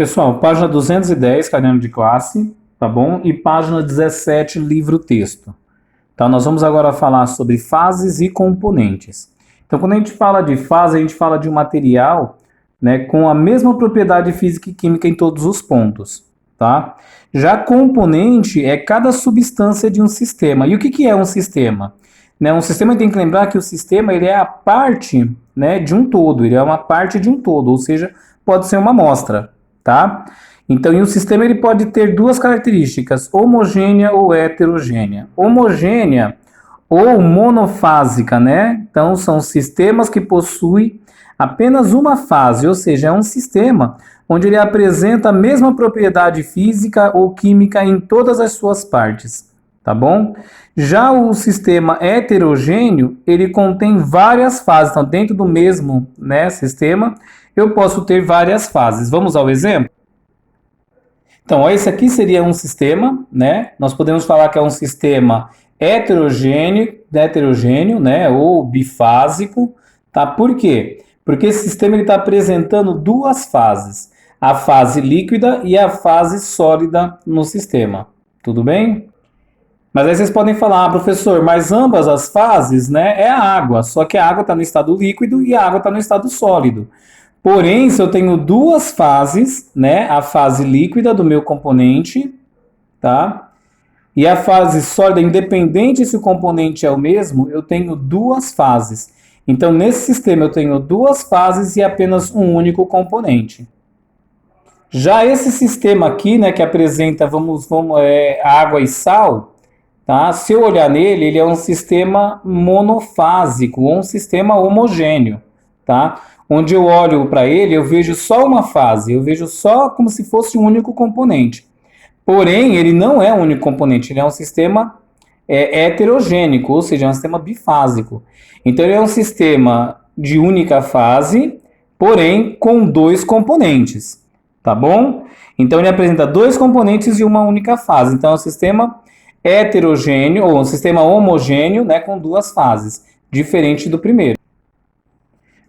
Pessoal, página 210, caderno de classe, tá bom? E página 17, livro-texto. Então, nós vamos agora falar sobre fases e componentes. Então, quando a gente fala de fase, a gente fala de um material, né, com a mesma propriedade física e química em todos os pontos, tá? Já componente é cada substância de um sistema. E o que é um sistema? Né, um sistema, tem que lembrar que o sistema ele é a parte, né, de um todo, ele é uma parte de um todo, ou seja, pode ser uma amostra, tá? Então, e o sistema ele pode ter duas características, homogênea ou heterogênea. Homogênea ou monofásica, né? Então, são sistemas que possuem apenas uma fase, ou seja, é um sistema onde ele apresenta a mesma propriedade física ou química em todas as suas partes, tá bom? Já o sistema heterogêneo, ele contém várias fases, então dentro do mesmo, né, sistema, eu posso ter várias fases. Vamos ao exemplo? Então, esse aqui seria um sistema, né? Nós podemos falar que é um sistema heterogêneo, né? Ou bifásico, tá? Por quê? Porque esse sistema está apresentando duas fases, a fase líquida e a fase sólida no sistema. Tudo bem? Mas aí vocês podem falar, professor, mas ambas as fases, né, é a água, só que a água está no estado líquido e a água está no estado sólido. Porém, se eu tenho duas fases, né, a fase líquida do meu componente, tá? E a fase sólida, independente se o componente é o mesmo, eu tenho duas fases. Então, nesse sistema eu tenho duas fases e apenas um único componente. Já esse sistema aqui, né, que apresenta, água e sal, tá? Se eu olhar nele, ele é um sistema monofásico, ou um sistema homogêneo, tá? Onde eu olho para ele, eu vejo só uma fase, eu vejo só como se fosse um único componente. Porém, ele não é um único componente, ele é um sistema heterogêneo, ou seja, é um sistema bifásico. Então, ele é um sistema de única fase, porém com dois componentes, tá bom? Então, ele apresenta dois componentes e uma única fase. Então, é um sistema heterogêneo, ou um sistema homogêneo, né, com duas fases, diferente do primeiro.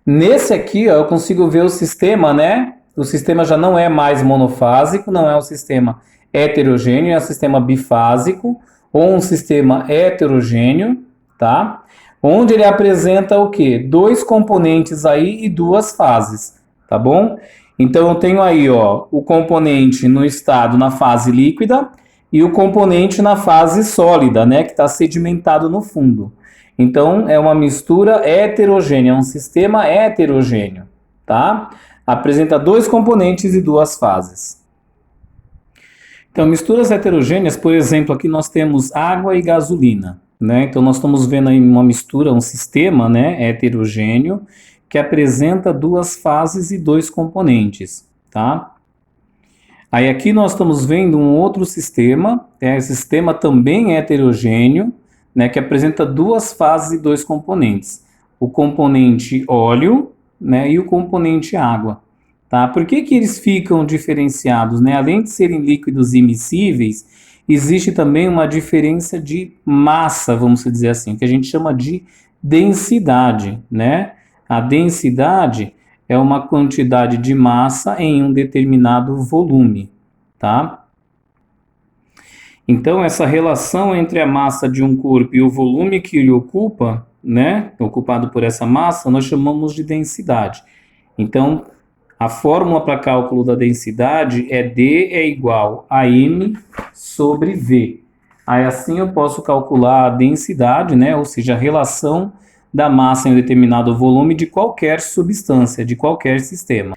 Nesse aqui, ó, eu consigo ver o sistema, né? O sistema já não é mais monofásico, não é um sistema heterogêneo, é um sistema bifásico, ou um sistema heterogêneo, tá? Onde ele apresenta o quê? Dois componentes aí e duas fases, tá bom? Então, eu tenho aí, ó, o componente no estado, na fase líquida, e o componente na fase sólida, né? Que está sedimentado no fundo. Então, é uma mistura heterogênea, é um sistema heterogêneo, tá? Apresenta dois componentes e duas fases. Então, misturas heterogêneas, por exemplo, aqui nós temos água e gasolina, né? Então, nós estamos vendo aí uma mistura, um sistema, né, heterogêneo, que apresenta duas fases e dois componentes, tá? Aí aqui nós estamos vendo um outro sistema, esse sistema também é heterogêneo, né, que apresenta duas fases e dois componentes. O componente óleo, né, e o componente água. Tá? Por que eles ficam diferenciados? Né? Além de serem líquidos immiscíveis, existe também uma diferença de massa, vamos dizer assim, que a gente chama de densidade. Né? A densidade é uma quantidade de massa em um determinado volume. Tá? Então, essa relação entre a massa de um corpo e o volume que ele ocupa, né, ocupado por essa massa, nós chamamos de densidade. Então, a fórmula para cálculo da densidade é D é igual a M sobre V. Aí, assim, eu posso calcular a densidade, né, ou seja, a relação da massa em um determinado volume de qualquer substância, de qualquer sistema.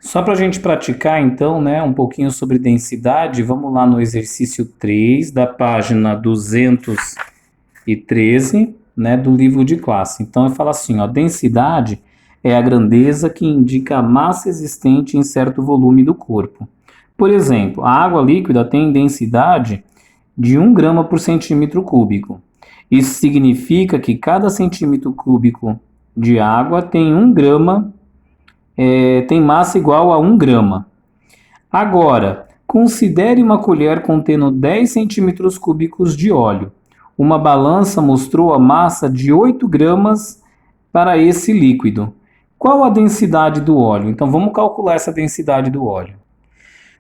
Só para a gente praticar, então, né, um pouquinho sobre densidade, vamos lá no exercício 3, da página 213, né, do livro de classe. Então, eu falo assim, ó, densidade é a grandeza que indica a massa existente em certo volume do corpo. Por exemplo, a água líquida tem densidade de 1 grama por centímetro cúbico. Isso significa que cada centímetro cúbico de água tem 1 grama tem massa igual a 1 grama. Agora, considere uma colher contendo 10 centímetros cúbicos de óleo. Uma balança mostrou a massa de 8 gramas para esse líquido. Qual a densidade do óleo? Então, vamos calcular essa densidade do óleo.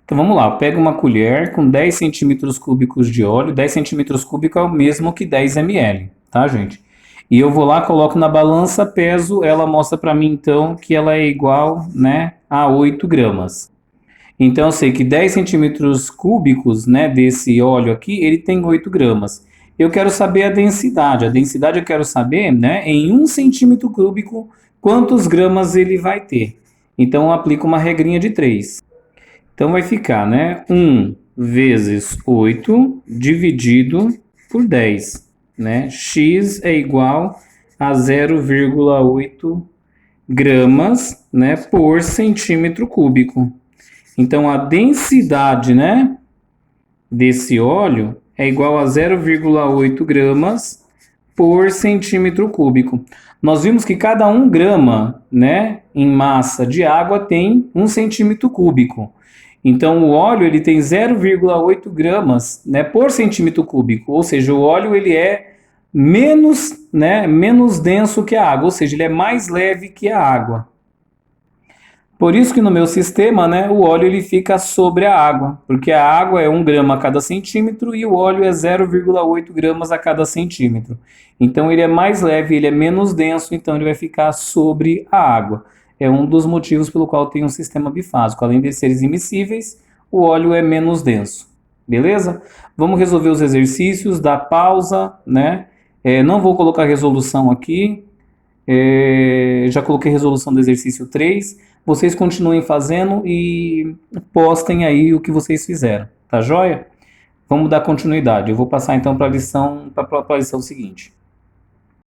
Então vamos lá, pega uma colher com 10 centímetros cúbicos de óleo. 10 centímetros cúbicos é o mesmo que 10 ml, tá, gente? E eu vou lá, coloco na balança, peso, ela mostra para mim então que ela é igual, né, a 8 gramas. Então eu sei que 10 centímetros cúbicos, né, desse óleo aqui, ele tem 8 gramas. Eu quero saber a densidade. A densidade eu quero saber, né, em 1 centímetro cúbico, quantos gramas ele vai ter. Então eu aplico uma regrinha de 3. Então vai ficar, né, 1 vezes 8 dividido por 10, né? X é igual a 0,8 gramas, né, por centímetro cúbico. Então a densidade, né, desse óleo é igual a 0,8 gramas por centímetro cúbico. Nós vimos que cada 1 grama, né, em massa de água tem 1 centímetro cúbico. Então o óleo ele tem 0,8 gramas, né, por centímetro cúbico, ou seja, o óleo ele é menos, né, menos denso que a água, ou seja, ele é mais leve que a água. Por isso que no meu sistema, né, o óleo ele fica sobre a água, porque a água é 1 grama a cada centímetro e o óleo é 0,8 gramas a cada centímetro. Então ele é mais leve, ele é menos denso, então ele vai ficar sobre a água. É um dos motivos pelo qual tem um sistema bifásico. Além de seres immiscíveis, o óleo é menos denso. Beleza? Vamos resolver os exercícios, dá pausa, né? Não vou colocar resolução aqui. Já coloquei resolução do exercício 3. Vocês continuem fazendo e postem aí o que vocês fizeram, tá joia? Vamos dar continuidade. Eu vou passar então para a lição seguinte.